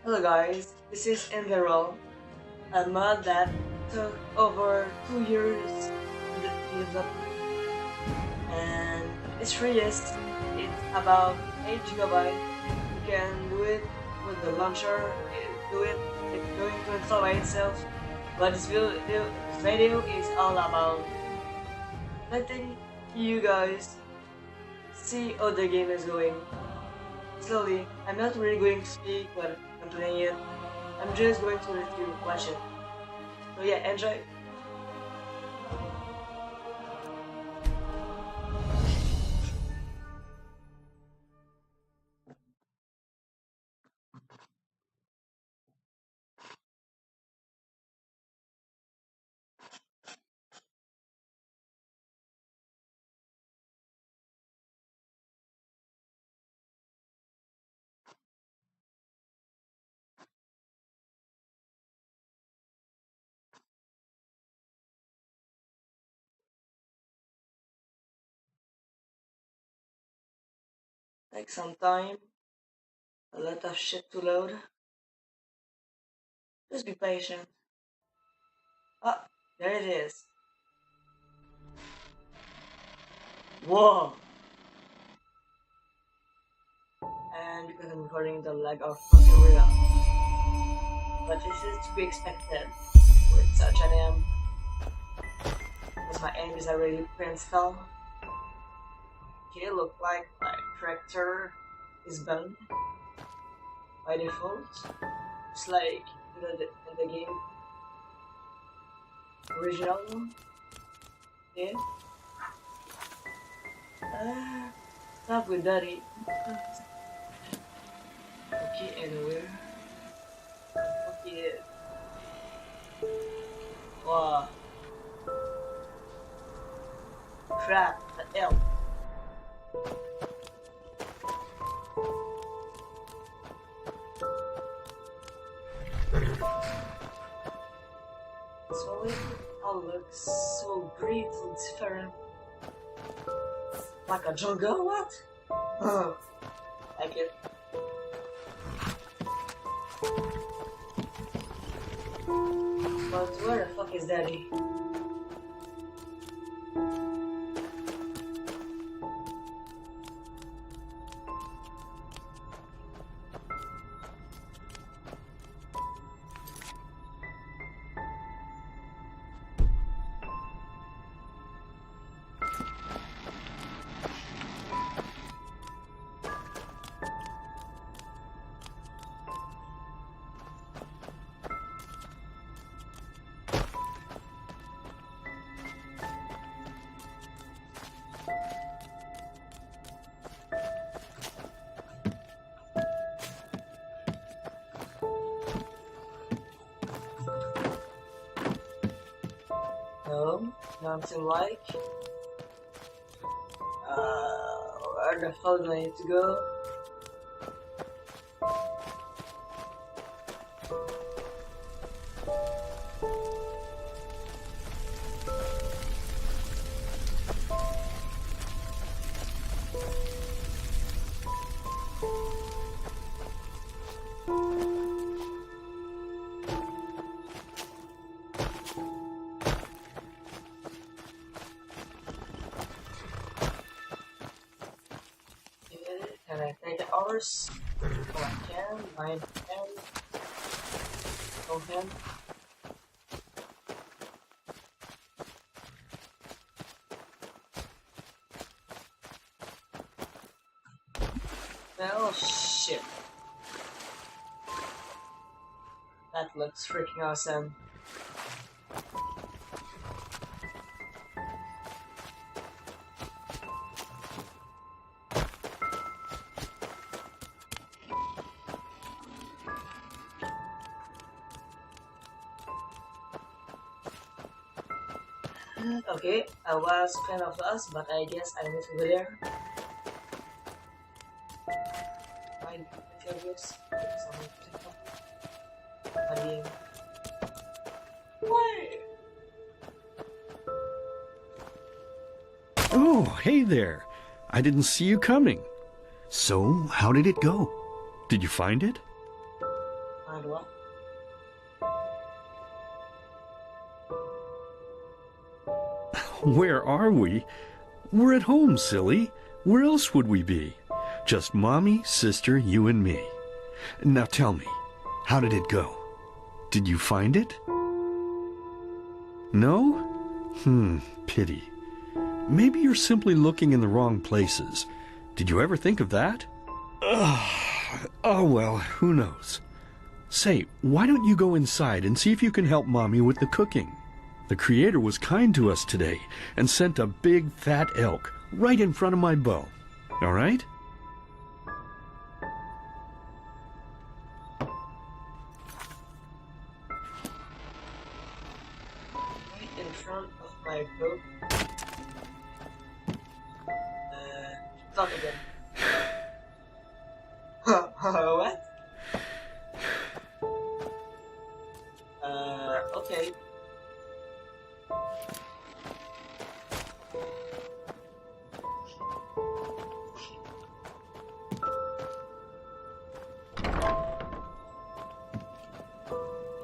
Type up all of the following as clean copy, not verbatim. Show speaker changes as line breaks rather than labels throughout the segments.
Hello guys, this is Enderal, a mod that took over 2 years to develop, and it's free. It's about 8 gigabyte. You can do it with the launcher, it's going to install by itself, but this video is all about letting you guys see how the game is going. Slowly, I'm not really going to speak when I'm playing it. I'm just going to let you watch it. So yeah, enjoy. Take some time, a lot of shit to load. Just be patient. Ah, there it is. Whoa! And because I'm recording, the lag of fucking real. But this is to be expected with such an aim. Because my aim is already pre-installed. Okay, look like my character is banned by default. It's like in the game original. Yeah. Stop with daddy. Okay, anywhere. Okay. Wow. Crap, the hell. So it all looks so great and different. Like a jungle, what? Oh, like it. But where the fuck is daddy? No, nothing like. Where the hell do I need to go? Can I take the hours? Oh, I can. 9, 10. Go ahead. Oh shit. That looks freaking awesome. Okay, I was kind of lost, but I guess I need to go there. I feel this. Why?
Oh, hey there. I didn't see you coming.
So, how did it go?
Did you find it?
Find what?
Where are we? We're at home, silly. Where else would we be? Just Mommy, sister, you and me. Now tell me, how did it go? Did you find it? No? Pity. Maybe you're simply looking in the wrong places. Did you ever think of that? Oh well, who knows. Say, why don't you go inside and see if you can help Mommy with the cooking? The Creator was kind to us today and sent a big fat elk right in front of my bow. All right?
Right in front of my boat. Talk again. What? Okay.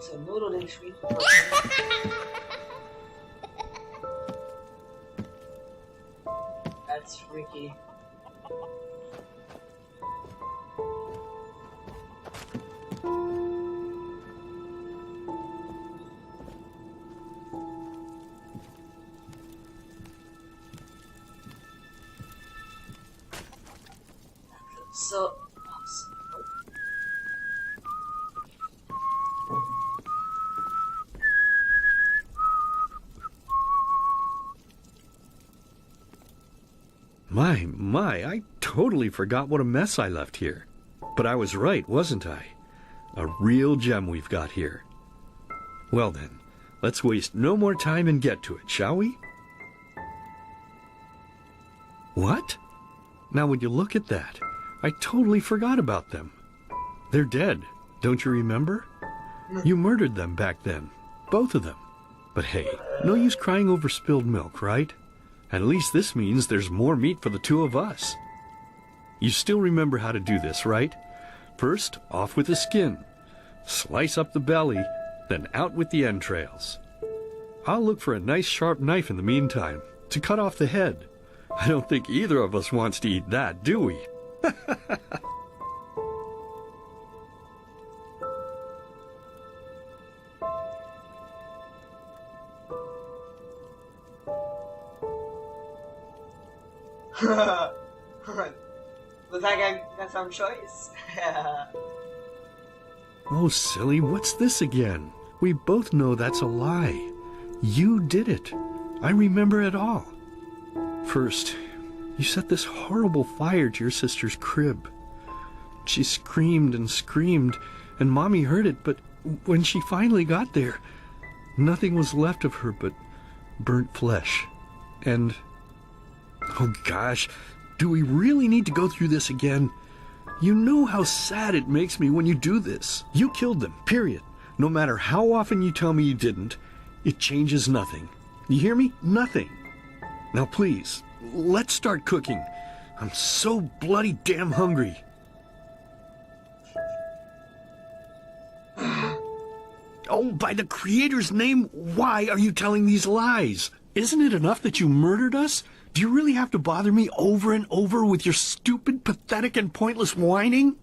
So noodle and sweet. That's freaky. So,
My, I totally forgot what a mess I left here. But I was right, wasn't I? A real gem we've got here. Well then, let's waste no more time and get to it, shall we? What? Now would you look at that? I totally forgot about them. They're dead, don't you remember? You murdered them back then, both of them. But hey, no use crying over spilled milk, right? At least this means there's more meat for the two of us. You still remember how to do this, right? First, off with the skin. Slice up the belly, then out with the entrails. I'll look for a nice sharp knife in the meantime, to cut off the head. I don't think either of us wants to eat that, do we?
Looks like I got some choice.
Oh, silly, what's this again? We both know that's a lie. You did it. I remember it all. First, you set this horrible fire to your sister's crib. She screamed and screamed, and Mommy heard it, but when she finally got there, nothing was left of her but burnt flesh. And... oh gosh, do we really need to go through this again? You know how sad it makes me when you do this. You killed them, period. No matter how often you tell me you didn't, it changes nothing. You hear me? Nothing. Now please, let's start cooking. I'm so bloody damn hungry. Oh, by the Creator's name, why are you telling these lies? Isn't it enough that you murdered us? Do you really have to bother me over and over with your stupid, pathetic, and pointless whining?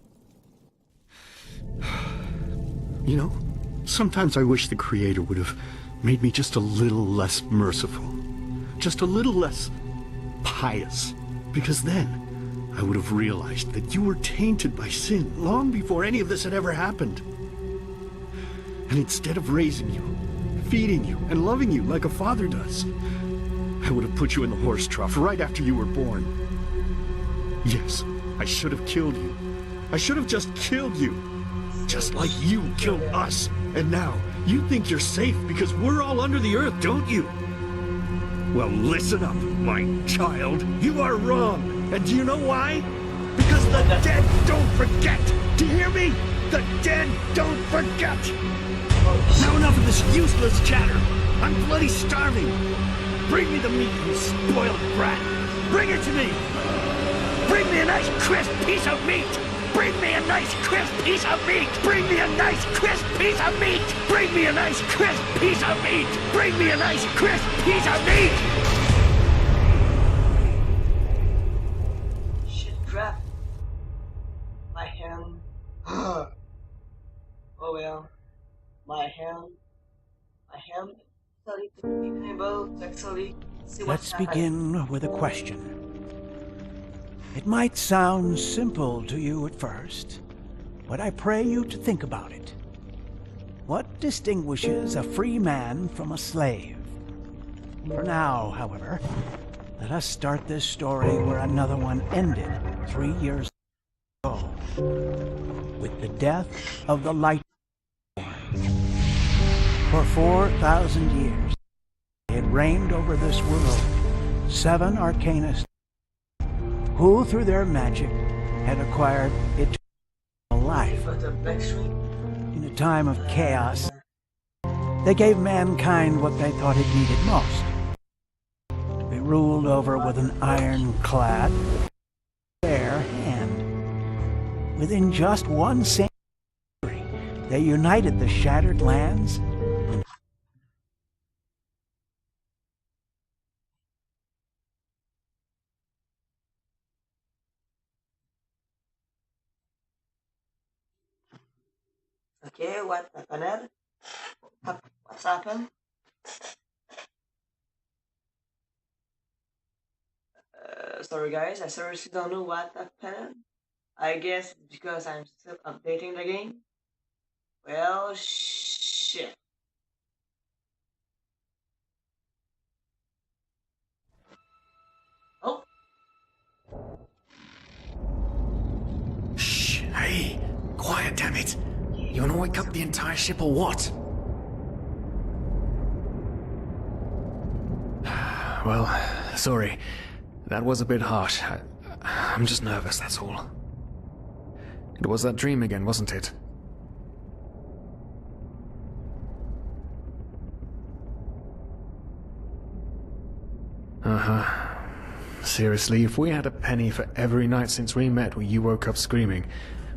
You know, sometimes I wish the Creator would have made me just a little less merciful. Just a little less pious. Because then I would have realized that you were tainted by sin long before any of this had ever happened. And instead of raising you, feeding you, and loving you like a father does, I would have put you in the horse trough right after you were born. Yes, I should have killed you. I should have just killed you. Just like you killed us. And now, you think you're safe because we're all under the earth, don't you? Well, listen up, my child. You are wrong. And do you know why? Because the dead don't forget. Do you hear me? The dead don't forget. Now enough of this useless chatter. I'm bloody starving. Bring me the meat, you spoiled brat. Bring it to me. Bring me a nice crisp piece of meat. Bring me a nice crisp piece of meat! Bring me a nice crisp piece of meat! Bring me a nice crisp piece of meat! Bring me a nice crisp piece of meat!
Shit, crap. My hand. Oh well. My hand. Actually to be able to actually see what's
Let's
happening.
begin with a question. It might sound simple to you at first, but I pray you to think about it. What distinguishes a free man from a slave? For now, however, let us start this story where another one ended 3 years ago, with the death of the Light. For 4,000 years, it reigned over this world 7 arcanists who, through their magic, had acquired eternal life.
But the black screen.
In a time of chaos, they gave mankind what they thought it needed most. To be ruled over with an ironclad, bare hand. Within just 1 century, they united the shattered lands.
Okay, what happened? What's happened? Sorry guys, I seriously don't know what happened. I guess because I'm still updating the game. Well, shit. Oh,
Shh, hey, quiet, damn it. You wanna wake up the entire ship or what? Well, sorry. That was a bit harsh. I'm just nervous, that's all. It was that dream again, wasn't it? Uh-huh. Seriously, if we had a penny for every night since we met where you woke up screaming,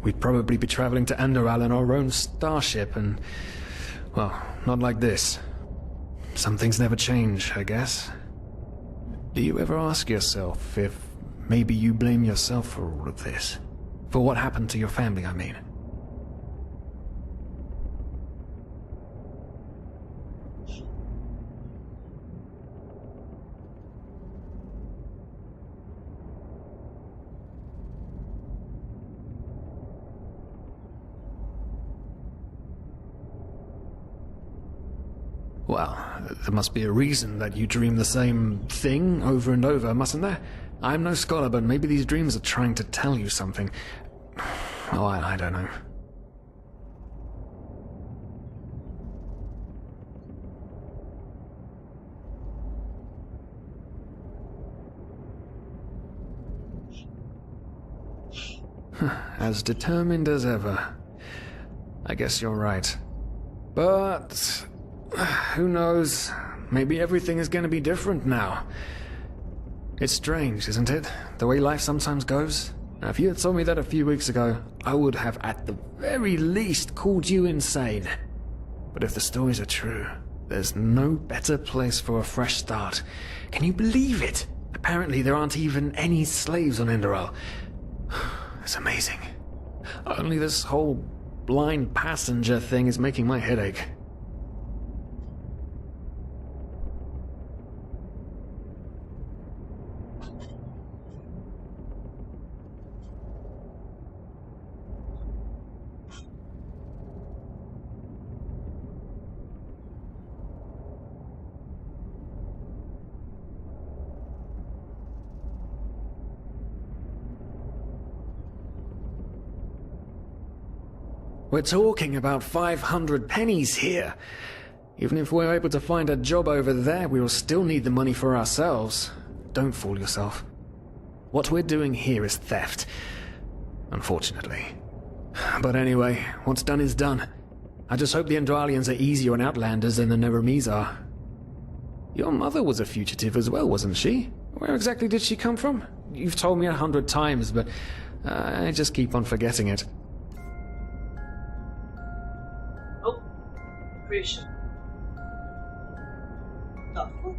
we'd probably be traveling to Enderal in our own starship and... well, not like this. Some things never change, I guess. Do you ever ask yourself if maybe you blame yourself for all of this? For what happened to your family, I mean? Well, there must be a reason that you dream the same thing over and over, mustn't there? I'm no scholar, but maybe these dreams are trying to tell you something. Oh, I don't know. As determined as ever. I guess you're right. But... who knows? Maybe everything is going to be different now. It's strange, isn't it? The way life sometimes goes. Now, if you had told me that a few weeks ago, I would have at the very least called you insane. But if the stories are true, there's no better place for a fresh start. Can you believe it? Apparently there aren't even any slaves on Enderal. It's amazing. Only this whole blind passenger thing is making my head ache. We're talking about 500 pennies here. Even if we're able to find a job over there, we will still need the money for ourselves. Don't fool yourself. What we're doing here is theft. Unfortunately. But anyway, what's done is done. I just hope the Endralians are easier on Outlanders than the Neremes are. Your mother was a fugitive as well, wasn't she? Where exactly did she come from? You've told me 100 times, but
I just keep on forgetting it.
Oh, Christian. The fuck?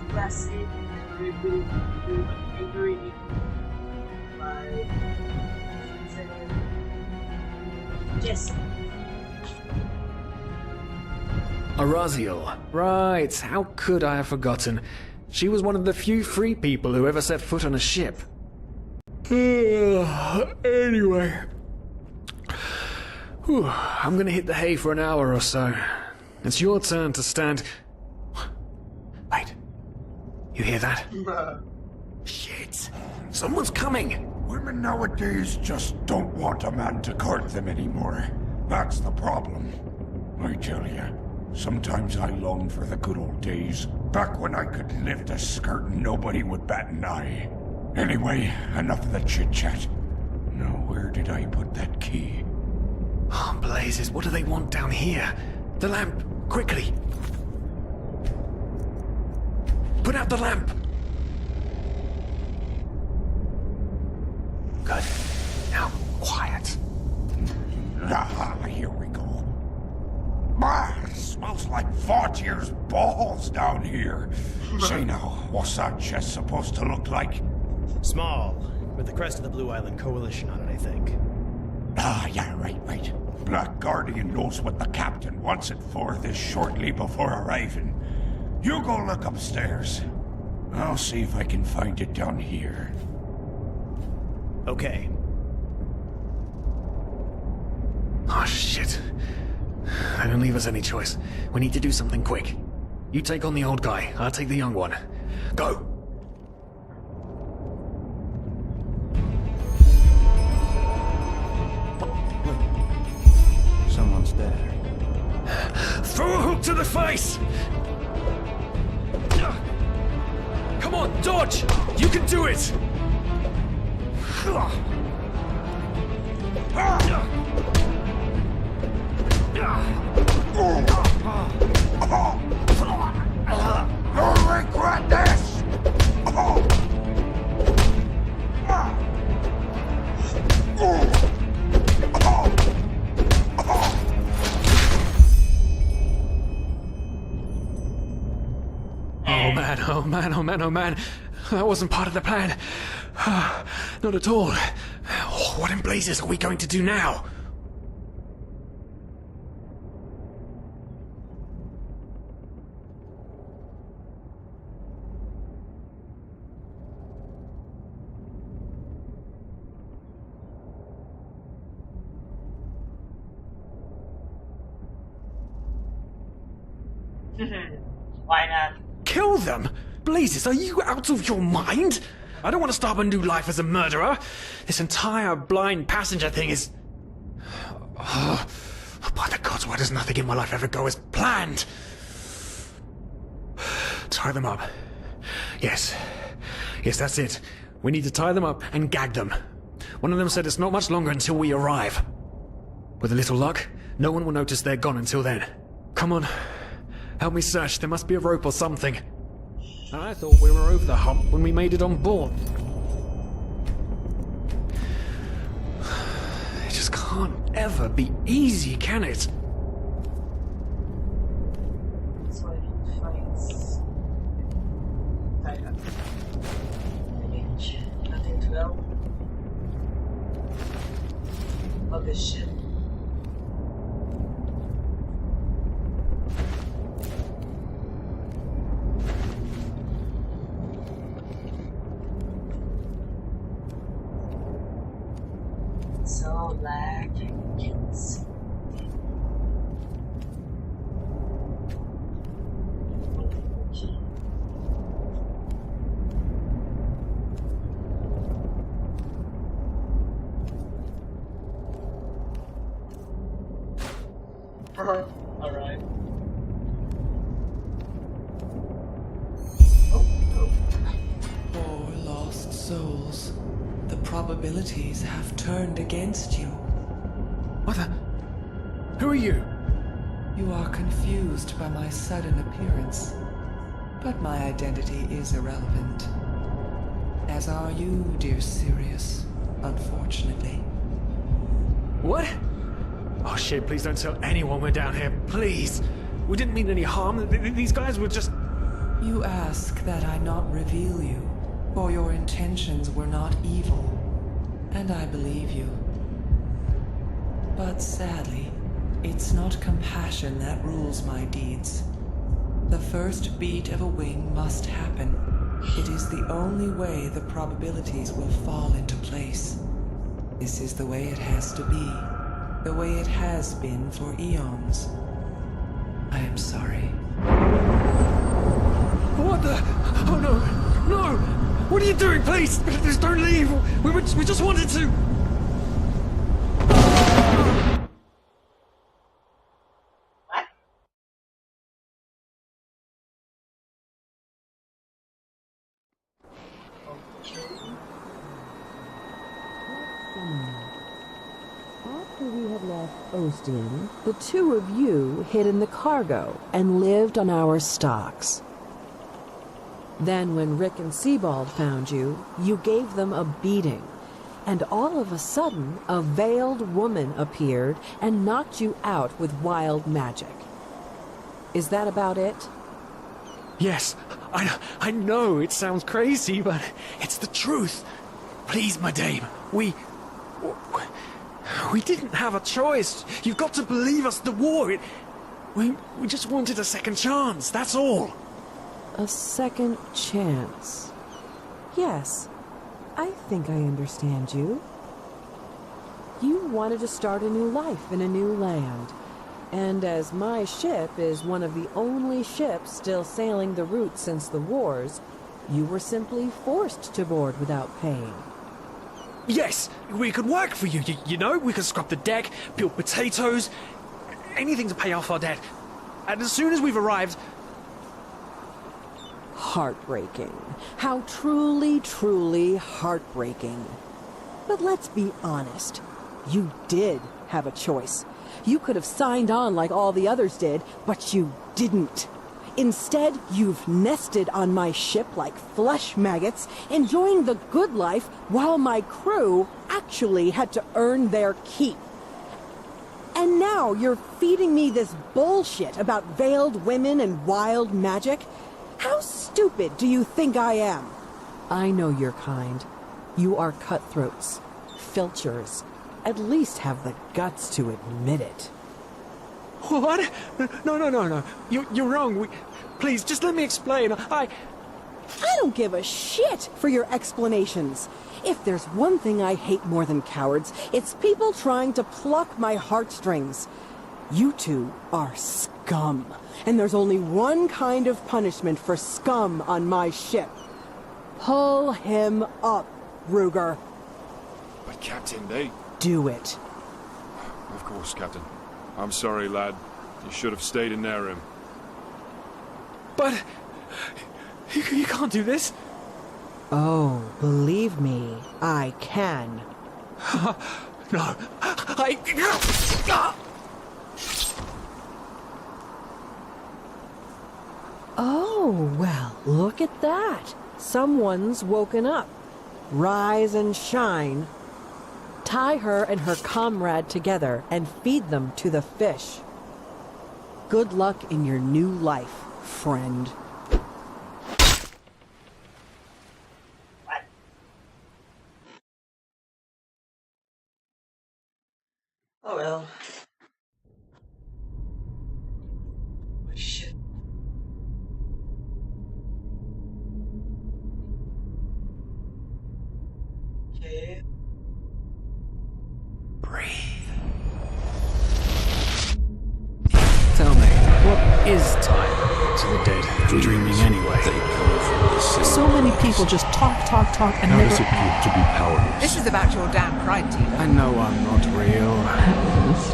Classic reboot agree by Jesse.
Araziel. Right, how could I have forgotten? She was one of the few free people who ever set foot on a ship. Anyway. Whew, I'm gonna hit the hay for an hour or so. It's your turn to stand... Wait. You hear that? Shit. Someone's coming!
Women nowadays just don't want a man to court them anymore. That's the problem. I tell you, sometimes I long for the good old days, back when I could lift a skirt and nobody would bat an eye. Anyway, enough of the chit-chat. Now, where did I put that key?
Oh, blazes, what do they want down here? The lamp, quickly! Put out the lamp! Good. Now, quiet.
Ah, here we go. Ah, it smells like Faughtier's balls down here. Say now, what's that chest supposed to look like?
Small, with the crest of the Blue Island Coalition on it, I think.
Ah, yeah, right. Black Guardian knows what the captain wants it for this shortly before arriving. You go look upstairs. I'll see if I can find it down here.
Okay.
Oh, shit. They don't leave us any choice. We need to do something quick. You take on the old guy, I'll take the young one. Go!
Someone's there.
Throw a hook to the face! Come on, dodge! You can do it!
You'll regret this!
Oh man. That wasn't part of the plan. Not at all. What in blazes are we going to do now?
Why not?
Kill them? Blazes, are you out of your mind? I don't want to start a new life as a murderer. This entire blind passenger thing is... by the gods, why does nothing in my life ever go as planned? Tie them up. Yes. Yes, that's it. We need to tie them up and gag them. One of them said it's not much longer until we arrive. With a little luck, no one will notice they're gone until then. Come on. Help me search. There must be a rope or something. I thought we were over the hump when we made it on board. It just can't ever be easy, can it?
That's why he fights. Tied up. Engage. Nothing to help. Oh, this shit. So lag kids. Alright.
Poor lost souls. The probabilities have turned against you.
What the? Who are you?
You are confused by my sudden appearance. But my identity is irrelevant. As are you, dear Sirius, unfortunately.
What? Oh shit, please don't tell anyone we're down here, please. We didn't mean any harm. These guys were just...
You ask that I not reveal you, for your intentions were not evil, and I believe you. But sadly, it's not compassion that rules my deeds. The first beat of a wing must happen. It is the only way the probabilities will fall into place. This is the way it has to be, the way it has been for eons. I am sorry.
What the? Oh no! No! What are you doing? Please! Please don't leave! We just wanted to...
What? Okay.
After we had left Ostin, the two of you hid in the cargo and lived on our stocks. Then when Rick and Sebald found you, you gave them a beating, and all of a sudden a veiled woman appeared and knocked you out with wild magic. Is that about it?
Yes, I know it sounds crazy, but it's the truth. Please, my dame, we didn't have a choice. You've got to believe us, the war, we just wanted a second chance, that's all.
A second chance. Yes, I think I understand you. You wanted to start a new life in a new land. And as my ship is one of the only ships still sailing the route since the wars, you were simply forced to board without paying.
Yes, we could work for you, you know? We could scrub the deck, peel potatoes, anything to pay off our debt. And as soon as we've arrived...
Heartbreaking. How truly, truly heartbreaking. But let's be honest. You did have a choice. You could have signed on like all the others did, but you didn't. Instead, you've nested on my ship like flesh maggots, enjoying the good life while my crew actually had to earn their keep. And now you're feeding me this bullshit about veiled women and wild magic? How stupid do you think I am? I know your kind. You are cutthroats, filchers. At least have the guts to admit it.
What? No. You're wrong. Please, just let me explain. I
don't give a shit for your explanations. If there's one thing I hate more than cowards, it's people trying to pluck my heartstrings. You two are scum. And there's only one kind of punishment for scum on my ship. Pull him up, Ruger.
But Captain, they...
Do it.
Of course, Captain. I'm sorry, lad. You should have stayed in their room.
But... You can't do this.
Oh, believe me, I can.
No.
Oh, well, look at that. Someone's woken up. Rise and shine. Tie her and her comrade together and feed them to the fish. Good luck in your new life, friend.
Oh well. Oh shit. Okay.
Breathe. Tell me, what is time to the dead? Dreaming anyway.
So many people just talk, and
How
never
does it feel to be powerless?
This is about your damn pride, Tina.
I know I'm not real.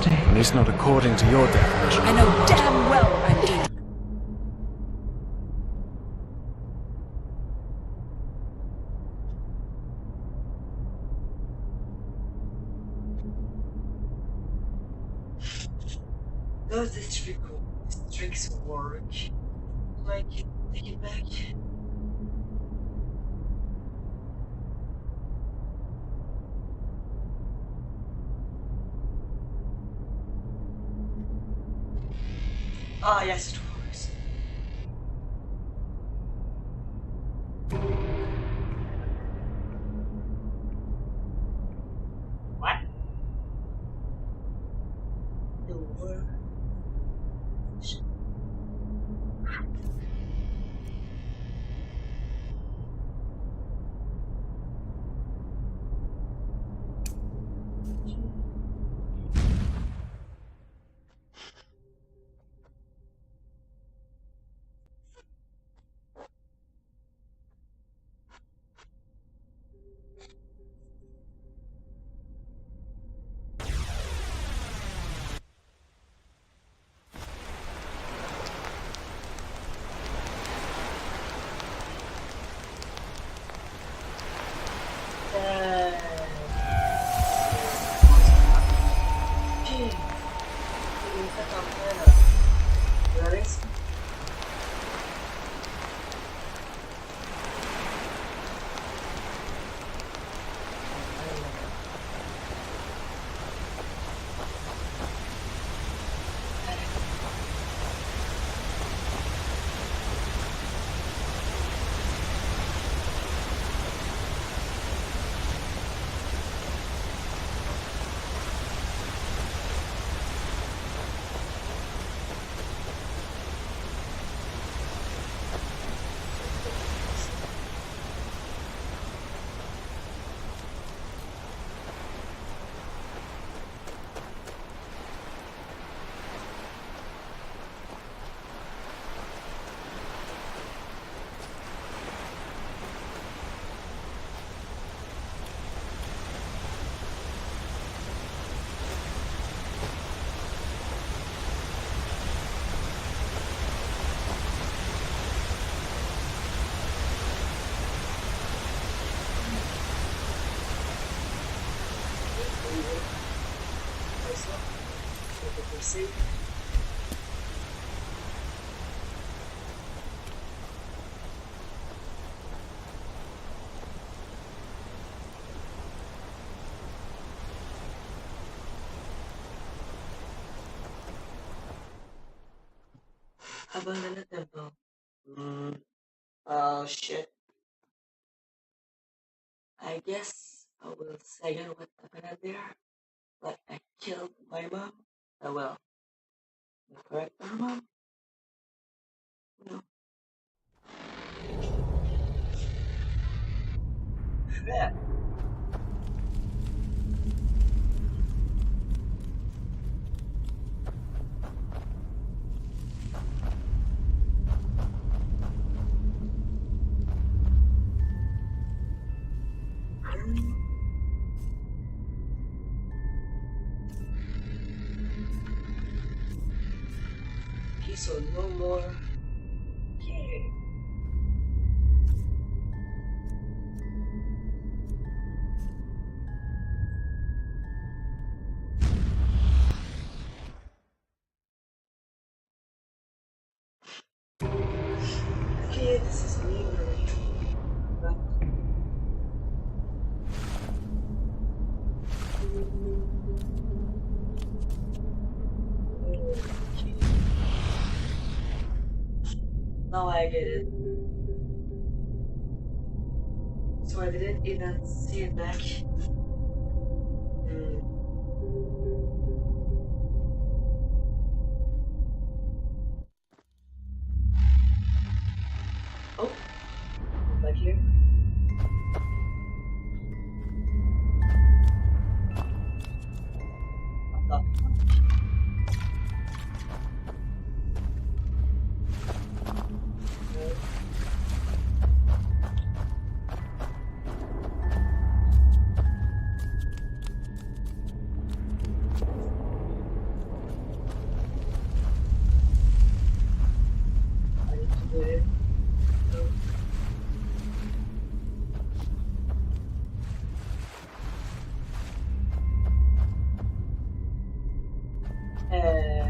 At least not according to your definition.
I know damn well I'm evil.
Does this tricks work? Do I can take it back? Ah, yes, it works. What? The word. See? Abandon the temple. Oh shit. I guess I will say what happened there. Like I killed my mom. Oh well. Correct her mom? No. Crap. Okay, so no more. Okay. this is lingering. But now I get it. So I didn't even see it back. Oh, back here. Up. I need to do it. Okay.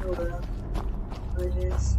Hold up. Where it is?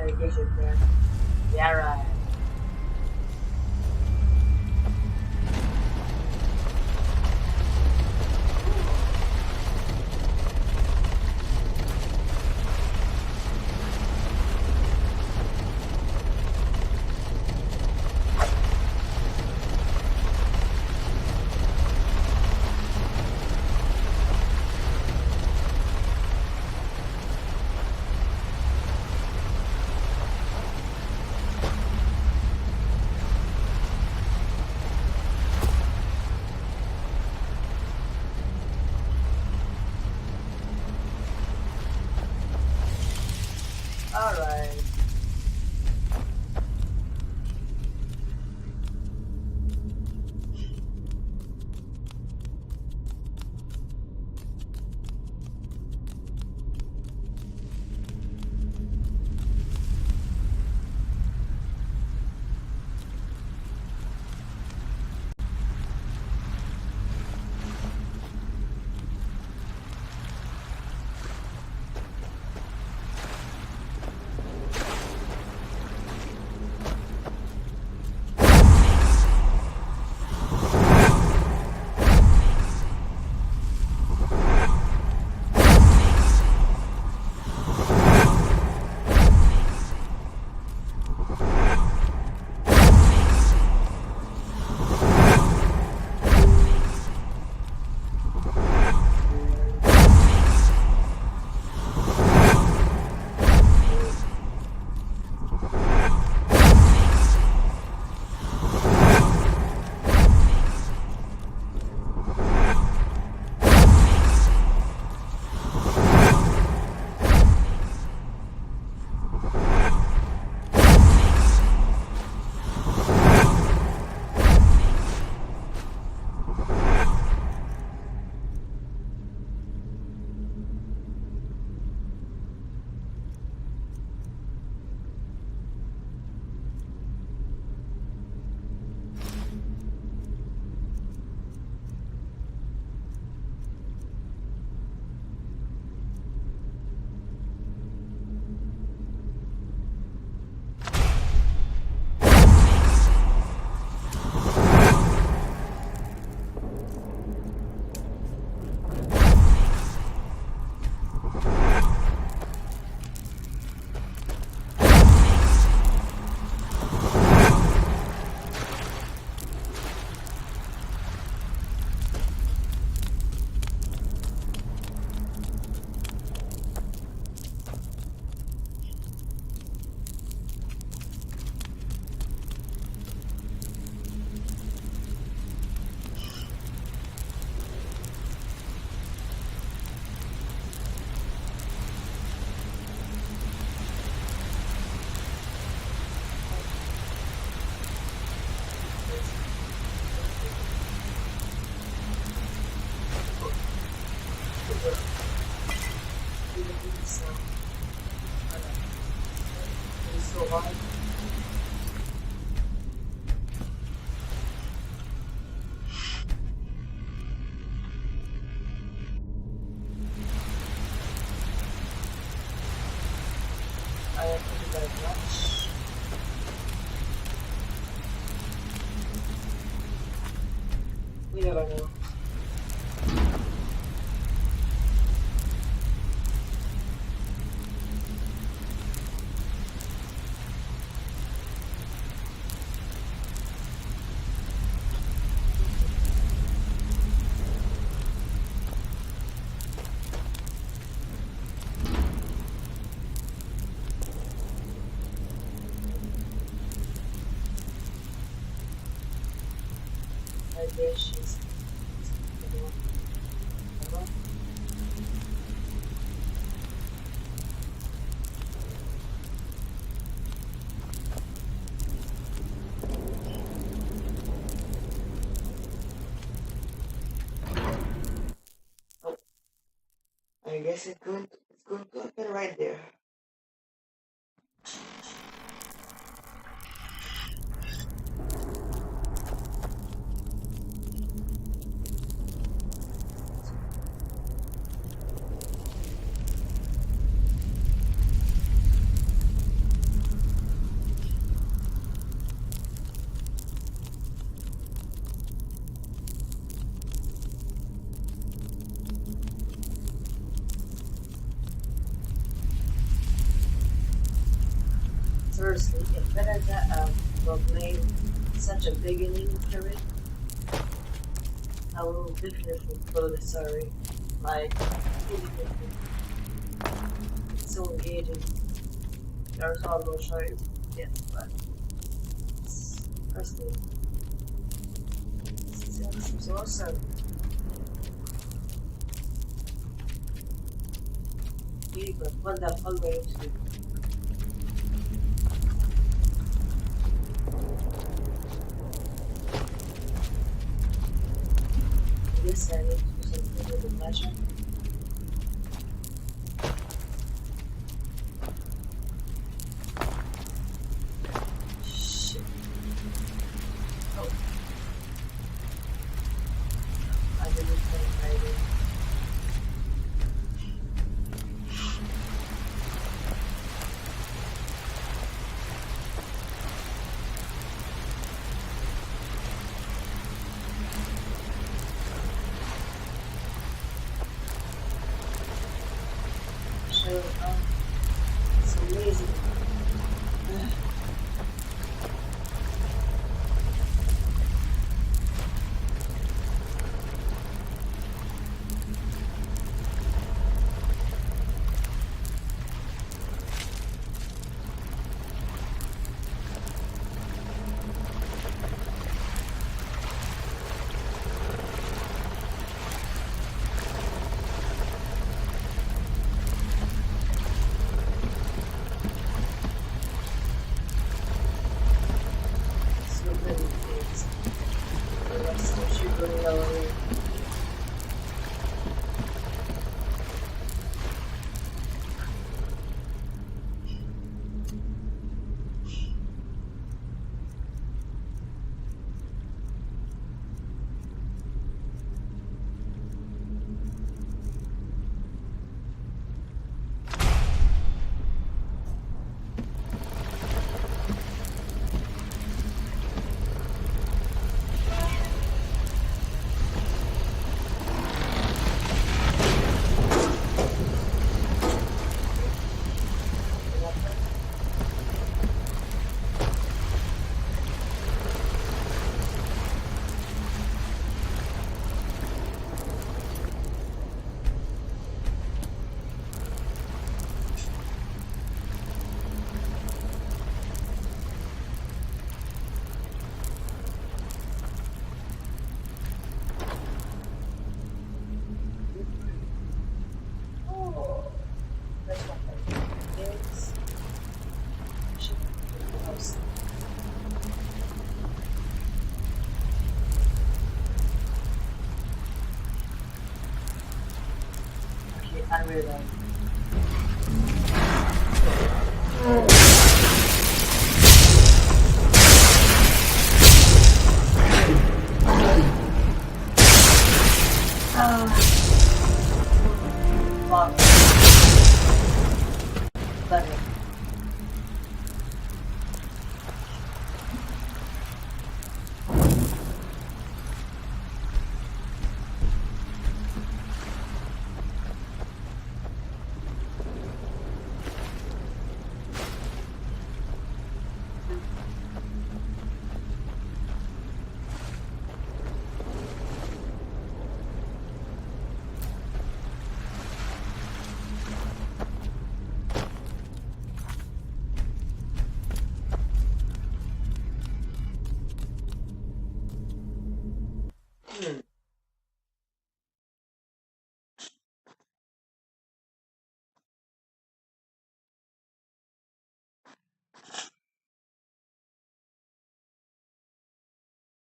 I guess it's there. Yeah, right. never know. There she is. Oh, I guess it's going to happen right there. Seriously, if Bethesda proclaimed such a beginning to it, I will definitely follow the story. Like, immediately. It's so engaging. There's all no choice yet, but it's personally, it seems awesome. Really, but what the fuck going to do? I guess I need to do something with the magic. Shit. Oh. I didn't think I did. So, it's amazing. So many things. Let's see you going away. Oh, that's what I think. It's shit. House. Okay, I realize. Wow. Better.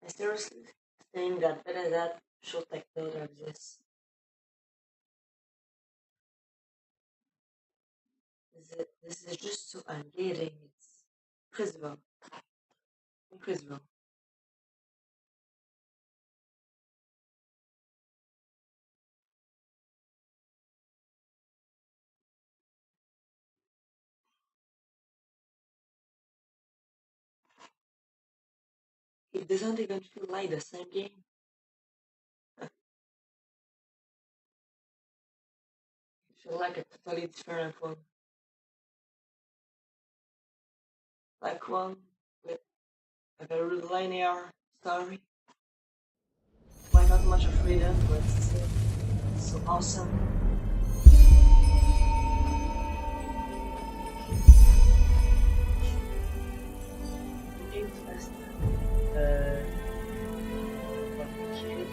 I seriously think that Benedette should take note of this. This is just so engaging. It's incredible. Incredible. It doesn't even feel like the same game. It feels like a totally different one. Like one with a very linear story. Why not much of freedom, but still so awesome. Interesting. Complicated.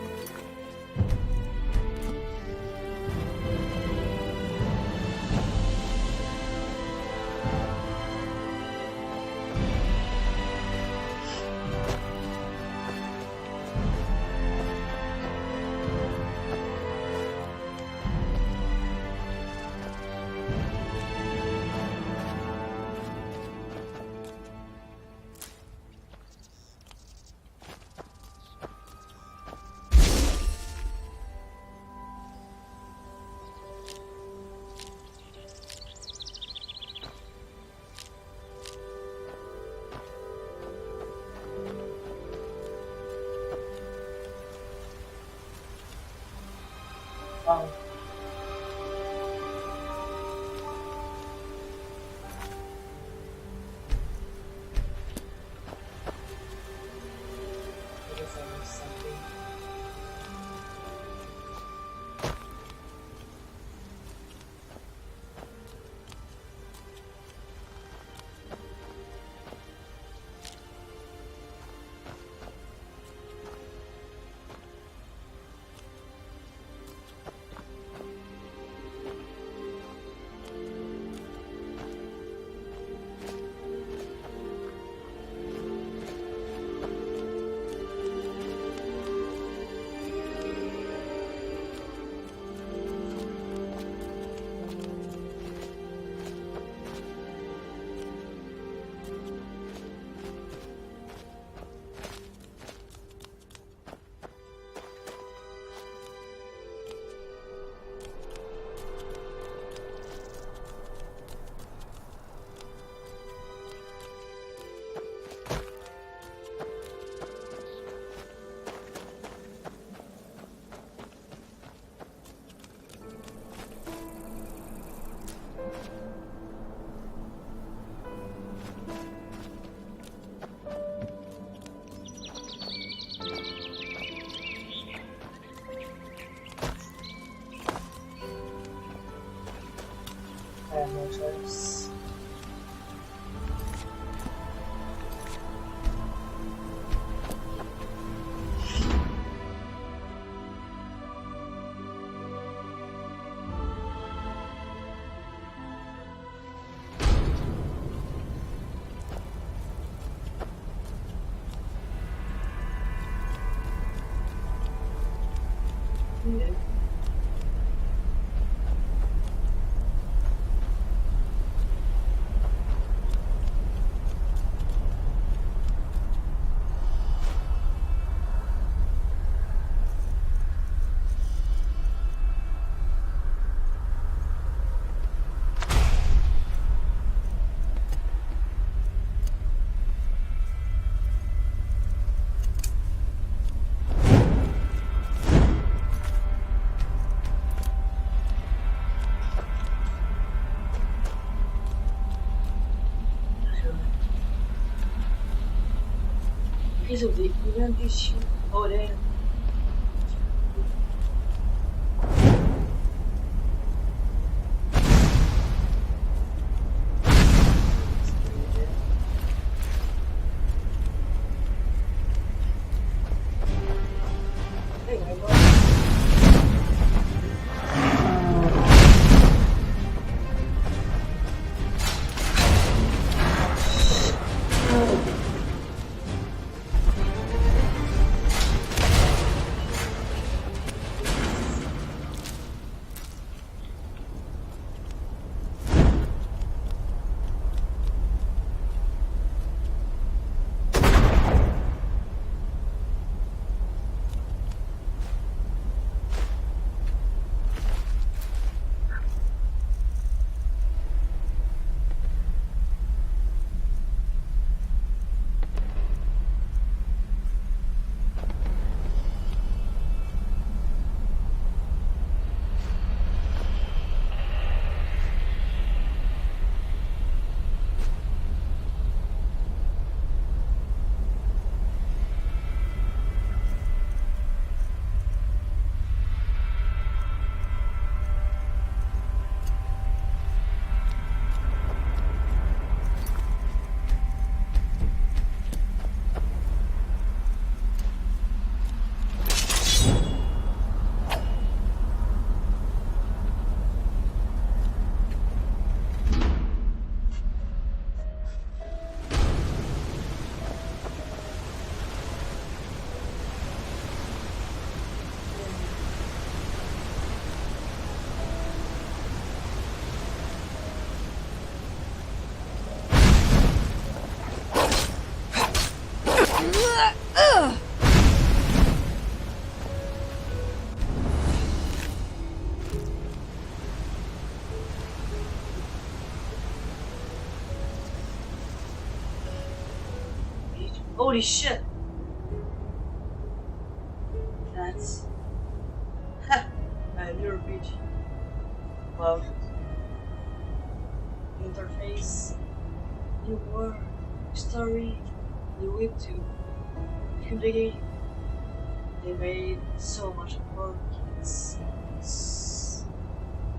Wow. I guess I missed something. I have no choice. Yeah. Because of the event issue. Oh damn. Hey, my God. Holy shit! That's a new beach. Wow. Interface, new world, story, new webtoon. Community. They made so much work.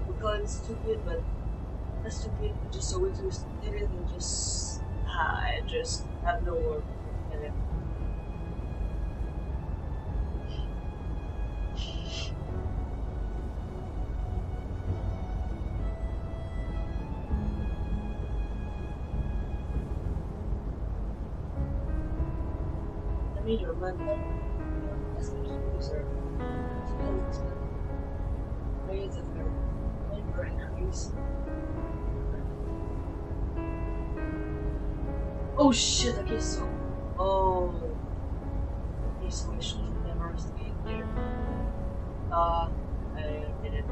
We call it stupid, but not stupid. Just a way to did it and just I just have no word in it. I mean, your man, as a user, raise of their labor increase. Oh shit, okay, so. Oh. Okay, so I should never stay there. I did it.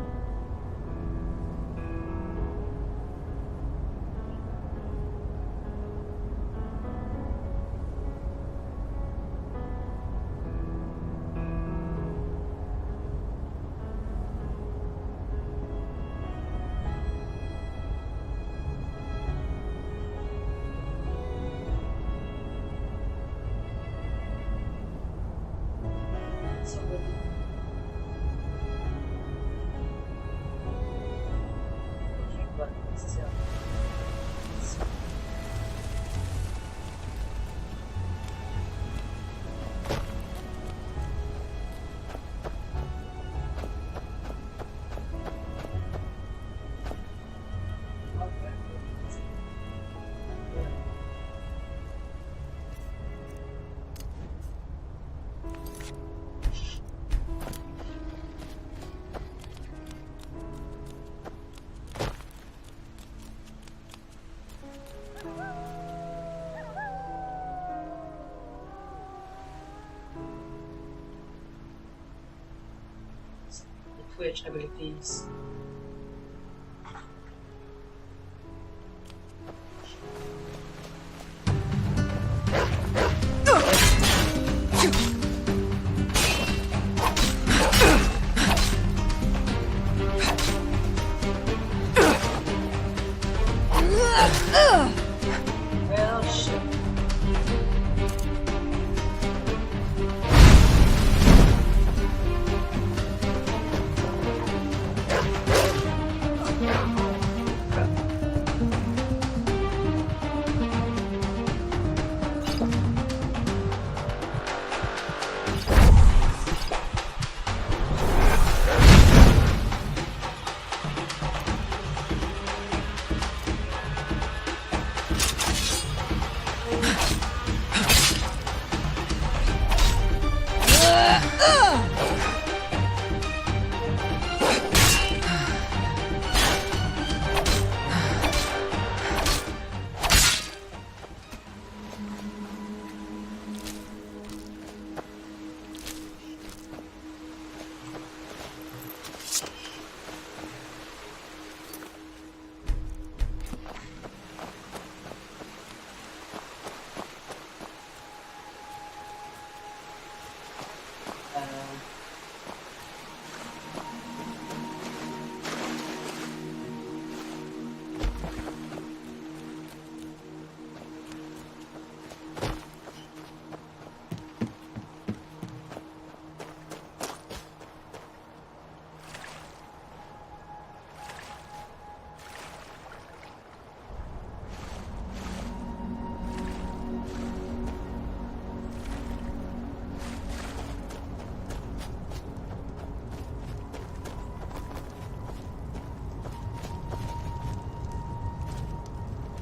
Twitch abilities. Well, shit.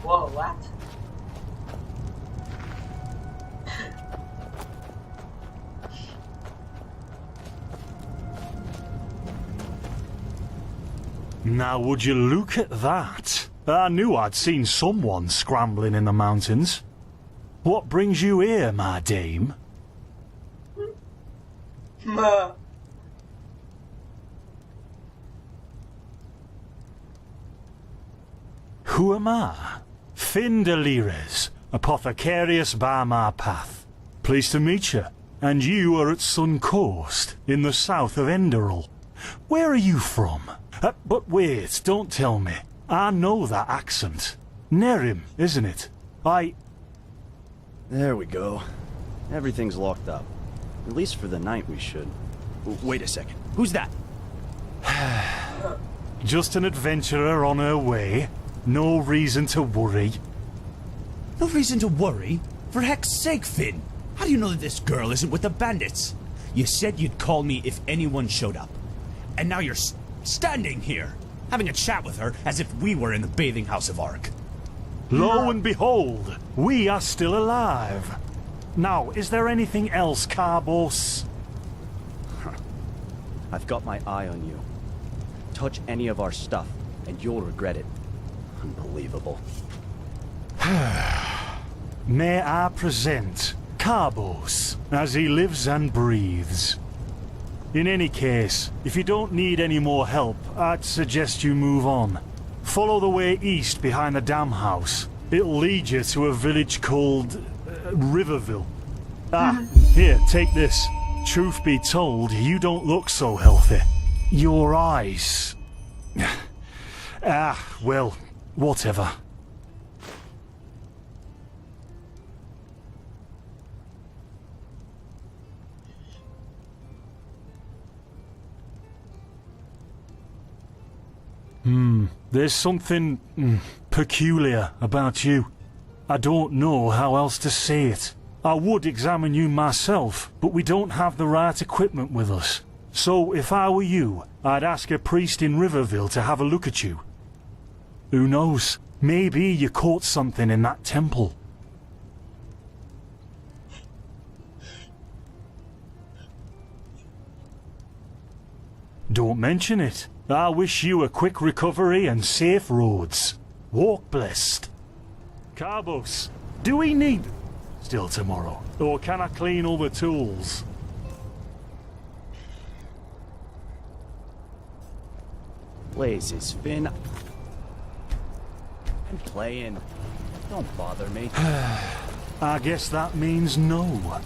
Whoa, what?
Now would you look at that? I knew I'd seen someone scrambling in the mountains. What brings you here, my dame?
Ma.
Who am I? Finn Delires, apothecarius by my path. Pleased to meet you. And you are at Sun Coast, in the south of Enderal. Where are you from? But wait, don't tell me. I know that accent. Nerim, isn't it?
There we go. Everything's locked up. At least for the night we should. Wait a second. Who's that?
Just an adventurer on her way. No reason to worry.
No reason to worry? For heck's sake, Finn! How do you know that this girl isn't with the bandits? You said you'd call me if anyone showed up. And now you're standing here, having a chat with her as if we were in the bathing house of Ark.
Lo and behold, we are still alive. Now, is there anything else, Carbos?
I've got my eye on you. Touch any of our stuff, and you'll regret it. Unbelievable.
May I present Carbos, as he lives and breathes. In any case, if you don't need any more help, I'd suggest you move on. Follow the way east behind the dam house. It'll lead you to a village called Riverville. Here, take this. Truth be told, you don't look so healthy. Your eyes... well, whatever. There's something peculiar about you. I don't know how else to say it. I would examine you myself, but we don't have the right equipment with us. So if I were you, I'd ask a priest in Riverville to have a look at you. Who knows? Maybe you caught something in that temple. Don't mention it. I wish you a quick recovery and safe roads. Walk blessed. Carbos, do we need... still tomorrow? Or can I clean all the tools?
Blazes, Finn. I'm playing. Don't bother me.
I guess that means no.
What?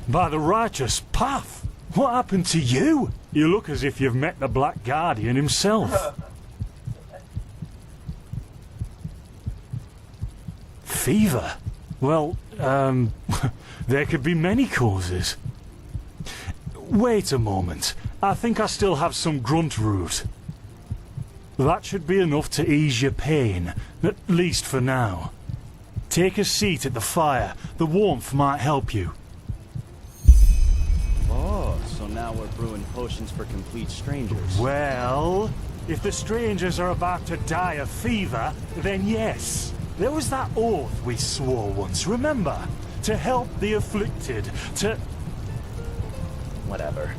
By the righteous path? What happened to you? You look as if you've met the Black Guardian himself. Fever? Well, there could be many causes. Wait a moment. I think I still have some grunt root. That should be enough to ease your pain, at least for now. Take a seat at the fire. The warmth might help you.
Oh, so now we're brewing potions for complete strangers.
Well, if the strangers are about to die of fever, then yes. There was that oath we swore once, remember? To help the afflicted, to...
Whatever.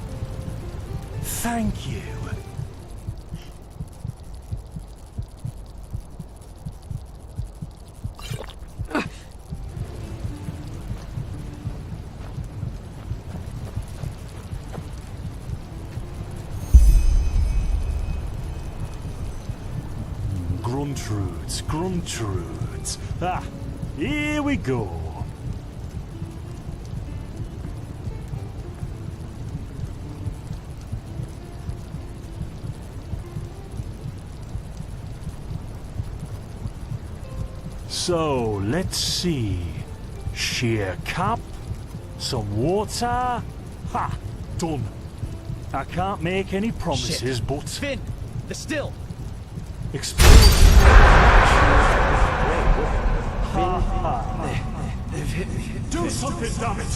Thank you. Gruntrudes. Here we go. So, let's see. Sheer cup, some water. Ha! Done. I can't make any promises,
Shit.
but...
Finn! The still!
Explosion. Do something, damn it!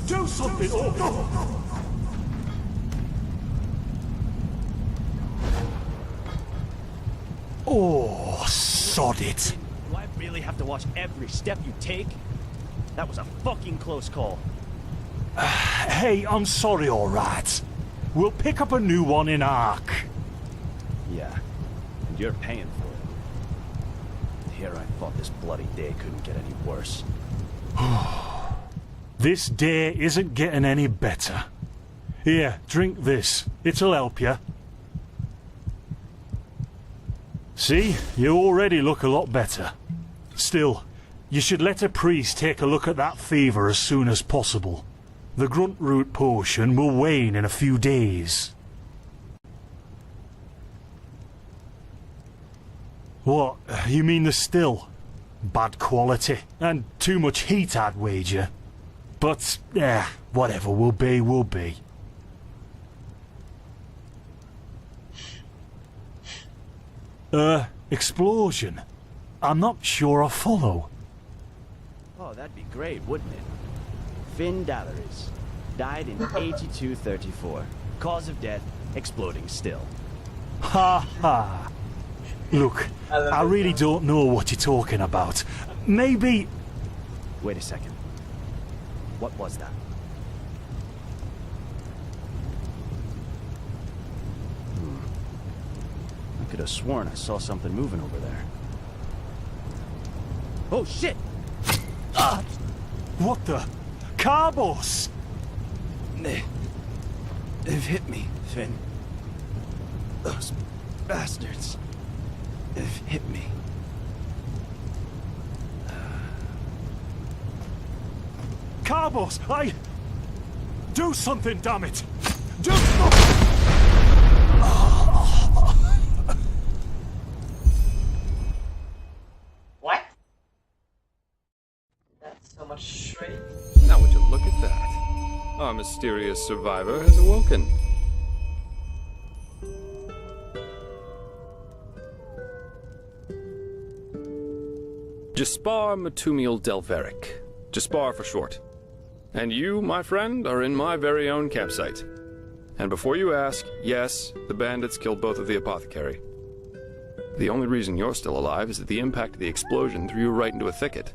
Do something! Oh, sod it!
Do I really have to watch every step you take? That was a fucking close call.
Hey, I'm sorry, alright. We'll pick up a new one in Ark.
Yeah, and you're paying for it. care I thought this bloody day couldn't get any worse.
This day isn't getting any better. Here, drink this. It'll help you. See, you already look a lot better. Still, you should let a priest take a look at that fever as soon as possible. The grunt root potion will wane in a few days. What, you mean the still? Bad quality, and too much heat, I'd wager. But, whatever will be, will be. Explosion? I'm not sure I follow.
Oh, that'd be great, wouldn't it? Finn Dalaris. Died in 8234. Cause of death, exploding still.
Ha ha. Look, I really don't know what you're talking about. Maybe...
Wait a second. What was that? I could have sworn I saw something moving over there. Oh, shit!
What the? Carbos!
They've hit me, Finn. Those bastards. They've hit me.
Carbos, do something, damn it! Do something!
What? That's so much straight.
Now would you look at that? Our mysterious survivor has awoken. Jaspar Matumiel Delveric. Jaspar for short. And you, my friend, are in my very own campsite. And before you ask, yes, the bandits killed both of the apothecary. The only reason you're still alive is that the impact of the explosion threw you right into a thicket.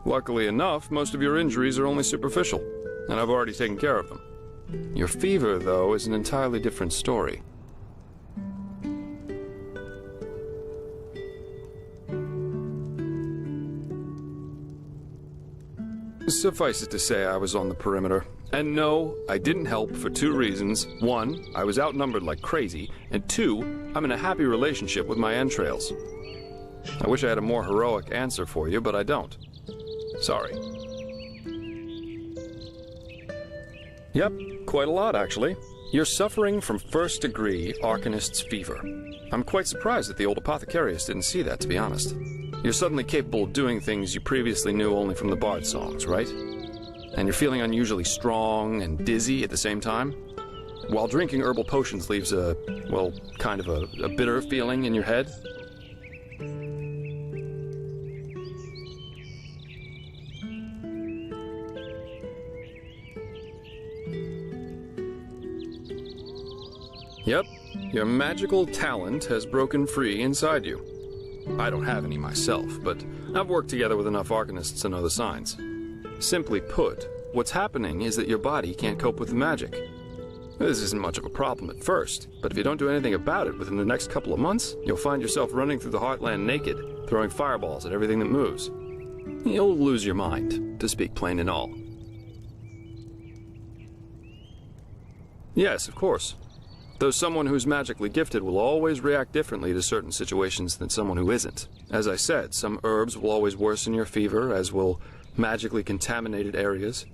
Luckily enough, most of your injuries are only superficial, and I've already taken care of them. Your fever, though, is an entirely different story. Suffice it to say, I was on the perimeter. And no, I didn't help for two reasons. One, I was outnumbered like crazy, and two, I'm in a happy relationship with my entrails. I wish I had a more heroic answer for you, but I don't. Sorry. Yep, quite a lot, actually. You're suffering from first-degree Arcanist's fever. I'm quite surprised that the old apothecarius didn't see that, to be honest. You're suddenly capable of doing things you previously knew only from the bard songs, right? And you're feeling unusually strong and dizzy at the same time? While drinking herbal potions leaves a, well, kind of a bitter feeling in your head? Yep, your magical talent has broken free inside you. I don't have any myself, but I've worked together with enough arcanists to know the signs. Simply put, what's happening is that your body can't cope with the magic. This isn't much of a problem at first, but if you don't do anything about it within the next couple of months, you'll find yourself running through the heartland naked, throwing fireballs at everything that moves. You'll lose your mind, to speak plain and all. Yes, of course. Though someone who's magically gifted will always react differently to certain situations than someone who isn't. As I said, some herbs will always worsen your fever, as will magically contaminated areas.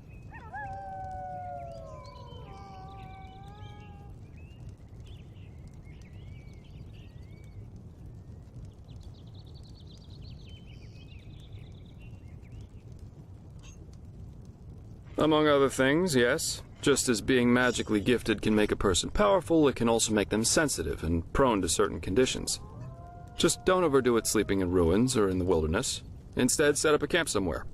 Among other things, yes. Just as being magically gifted can make a person powerful, it can also make them sensitive and prone to certain conditions. Just don't overdo it sleeping in ruins or in the wilderness. Instead, set up a camp somewhere.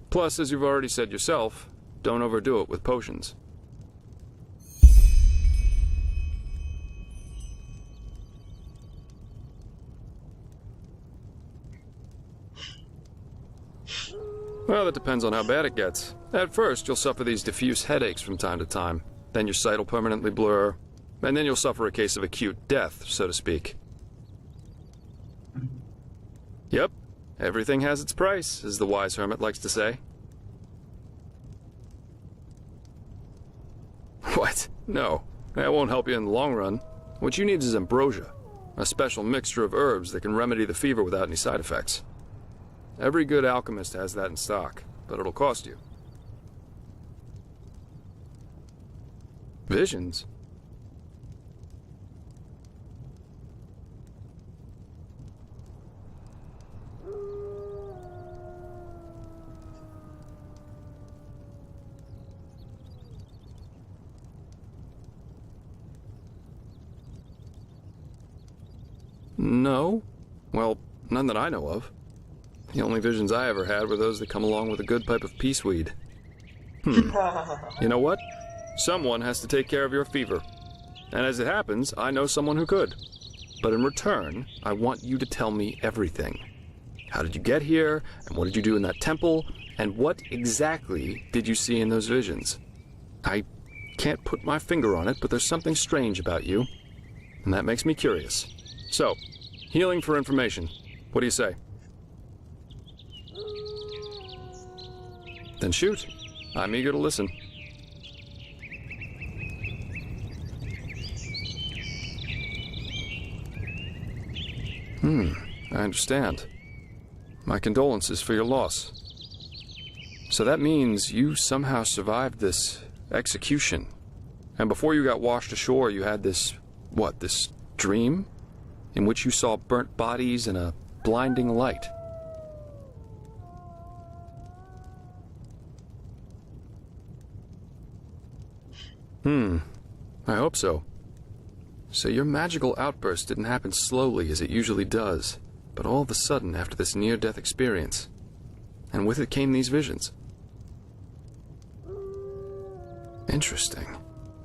Plus, as you've already said yourself, don't overdo it with potions. Well, that depends on how bad it gets. At first, you'll suffer these diffuse headaches from time to time. Then your sight will permanently blur. And then you'll suffer a case of acute death, so to speak. Yep, Everything has its price, as the wise hermit likes to say. What? No, that won't help you in the long run. What you need is ambrosia, a special mixture of herbs that can remedy the fever without any side effects. Every good alchemist has that in stock, but it'll cost you. Visions? No. Well, none that I know of. The only visions I ever had were those that come along with a good pipe of peaceweed. You know what? Someone has to take care of your fever. And as it happens, I know someone who could. But in return, I want you to tell me everything. How did you get here? And what did you do in that temple? And what exactly did you see in those visions? I can't put my finger on it, but there's something strange about you. And that makes me curious. So, healing for information. What do you say? Then shoot. I'm eager to listen. I understand. My condolences for your loss. So that means you somehow survived this execution. And before you got washed ashore, you had this, this dream? In which you saw burnt bodies and a blinding light. I hope so. So your magical outburst didn't happen slowly as it usually does, but all of a sudden after this near-death experience. And with it came these visions. Interesting.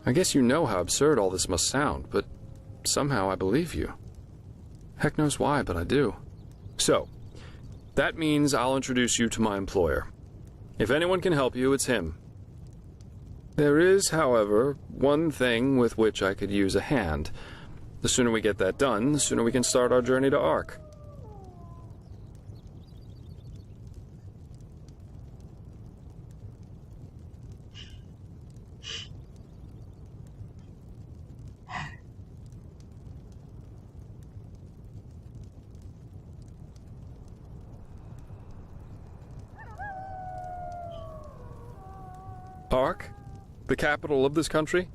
I guess you know how absurd all this must sound, but somehow I believe you. Heck knows why, but I do. So, that means I'll introduce you to my employer. If anyone can help you, it's him. There is, however, one thing with which I could use a hand. The sooner we get that done, the sooner we can start our journey to Ark. Ark? The capital of this country?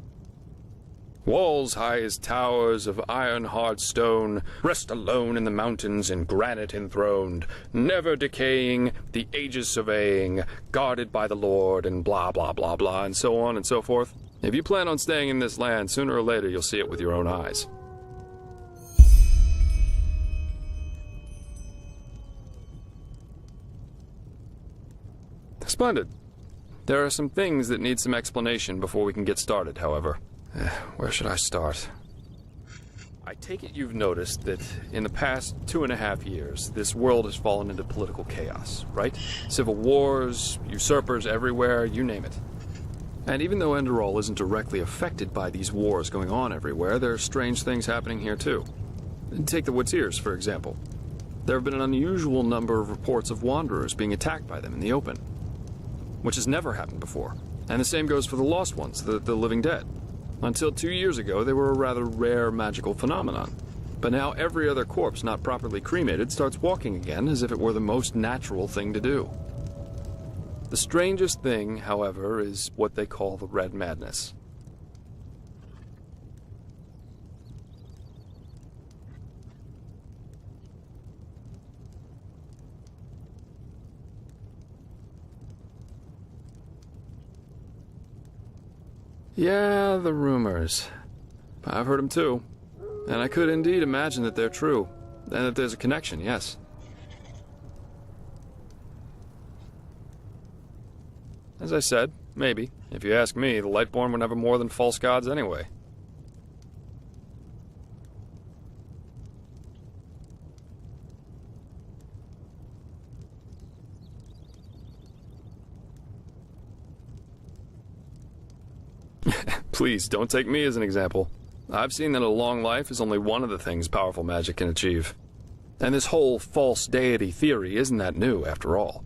Walls high as towers of iron-hard stone, rest alone in the mountains in granite enthroned, never decaying, the ages surveying, guarded by the Lord, and blah blah blah blah, and so on and so forth. If you plan on staying in this land, sooner or later you'll see it with your own eyes. Splendid. There are some things that need some explanation before we can get started, however. Where should I start? I take it you've noticed that in the past 2.5 years, this world has fallen into political chaos, right? Civil wars, usurpers everywhere, you name it. And even though Enderal isn't directly affected by these wars going on everywhere, there are strange things happening here too. Take the Woodsers, for example. There have been an unusual number of reports of wanderers being attacked by them in the open, which has never happened before. And the same goes for the Lost Ones, the living dead. Until 2 years ago, they were a rather rare magical phenomenon. But now every other corpse not properly cremated starts walking again as if it were the most natural thing to do. The strangest thing, however, is what they call the Red Madness. Yeah, the rumors. I've heard them too. And I could indeed imagine that they're true. And that there's a connection, yes. As I said, maybe. If you ask me, the Lightborn were never more than false gods anyway. Please, don't take me as an example. I've seen that a long life is only one of the things powerful magic can achieve. And this whole false deity theory isn't that new, after all.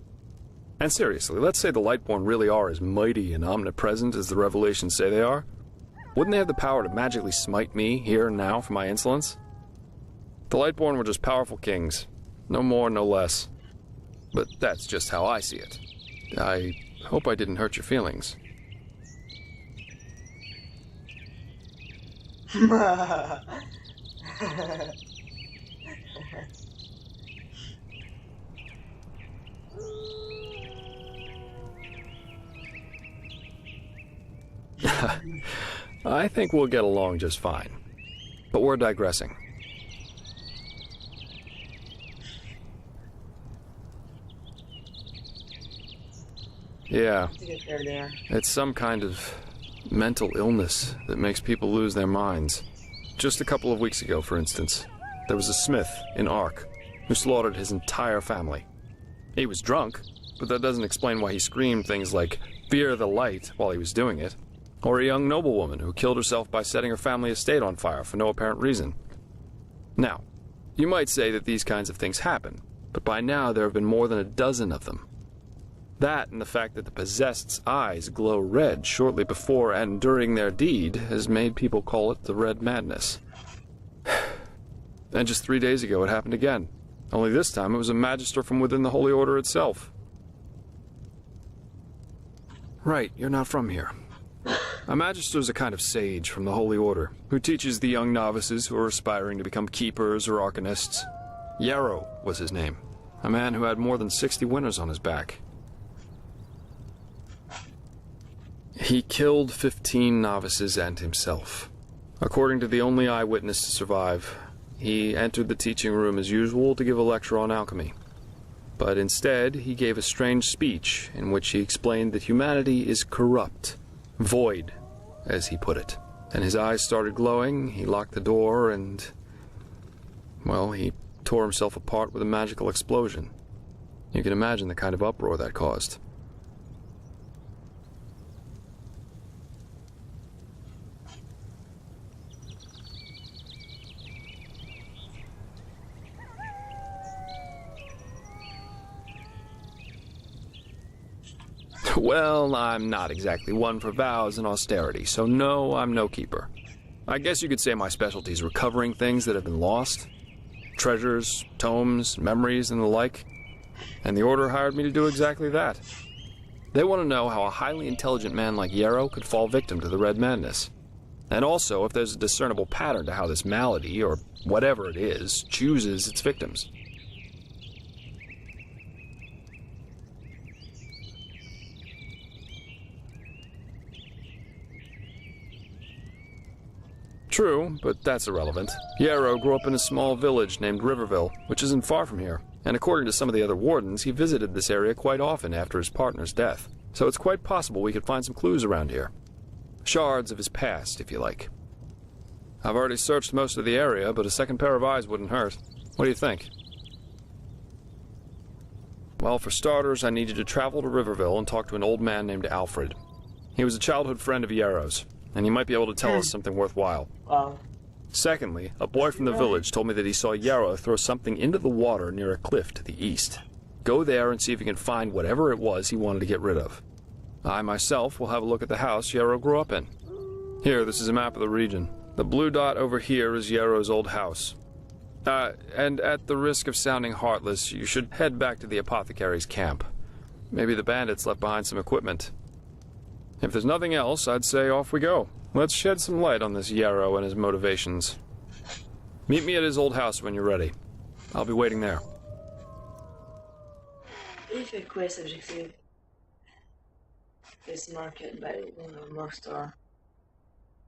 And seriously, let's say the Lightborn really are as mighty and omnipresent as the revelations say they are. Wouldn't they have the power to magically smite me, here and now, for my insolence? The Lightborn were just powerful kings. No more, no less. But that's just how I see it. I hope I didn't hurt your feelings. I think we'll get along just fine. But we're digressing. Yeah, it's some kind of mental illness that makes people lose their minds. Just a couple of weeks ago, for instance, there was a smith in Ark who slaughtered his entire family. He was drunk, but that doesn't explain why he screamed things like, "Fear the light," while he was doing it. Or a young noblewoman who killed herself by setting her family estate on fire for no apparent reason. Now, you might say that these kinds of things happen, but by now there have been more than a dozen of them. That and the fact that the possessed's eyes glow red shortly before and during their deed has made people call it the Red Madness. And just 3 days ago it happened again. Only this time it was a magister from within the Holy Order itself. Right, you're not from here. A magister is a kind of sage from the Holy Order, who teaches the young novices who are aspiring to become keepers or arcanists. Yarrow was his name, a man who had more than 60 winners on his back. He killed 15 novices and himself. According to the only eyewitness to survive, he entered the teaching room as usual to give a lecture on alchemy. But instead, he gave a strange speech in which he explained that humanity is corrupt, void, as he put it. And his eyes started glowing, he locked the door, and, well, he tore himself apart with a magical explosion. You can imagine the kind of uproar that caused. Well, I'm not exactly one for vows and austerity, so no, I'm no keeper. I guess you could say my specialty is recovering things that have been lost. Treasures, tomes, memories, and the like. And the Order hired me to do exactly that. They want to know how a highly intelligent man like Yarrow could fall victim to the Red Madness. And also if there's a discernible pattern to how this malady, or whatever it is, chooses its victims. True, but that's irrelevant. Yarrow grew up in a small village named Riverville, which isn't far from here, and according to some of the other wardens, he visited this area quite often after his partner's death. So it's quite possible we could find some clues around here. Shards of his past, if you like. I've already searched most of the area, but a second pair of eyes wouldn't hurt. What do you think? Well, for starters, I need you to travel to Riverville and talk to an old man named Alfred. He was a childhood friend of Yarrow's, and he might be able to tell us something worthwhile.
Wow.
Secondly, a boy from the village told me that he saw Yarrow throw something into the water near a cliff to the east. Go there and see if you can find whatever it was he wanted to get rid of. I myself will have a look at the house Yarrow grew up in. Here, this is a map of the region. The blue dot over here is Yarrow's old house. And at the risk of sounding heartless, you should head back to the apothecary's camp. Maybe the bandits left behind some equipment. If there's nothing else, I'd say off we go. Let's shed some light on this Yarrow and his motivations. Meet me at his old house when you're ready. I'll be waiting there.
If a quest objective is marked by more store,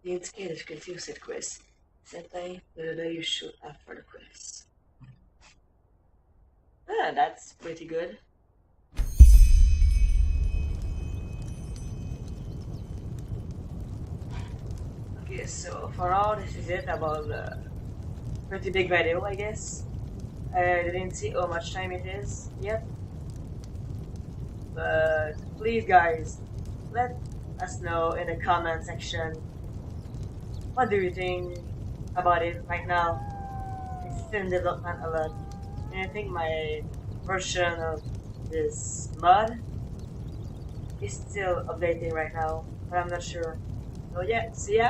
the indicator difficulty of said quest. Certainly, whether you should have for the quest. Ah, that's pretty good. Okay, so for now, this is it about the pretty big video, I guess. I didn't see how much time it is yet. But please, guys, let us know in the comment section what do you think about it right now. It's still in development a lot. And I think my version of this mod is still updating right now, but I'm not sure. So yeah, see ya!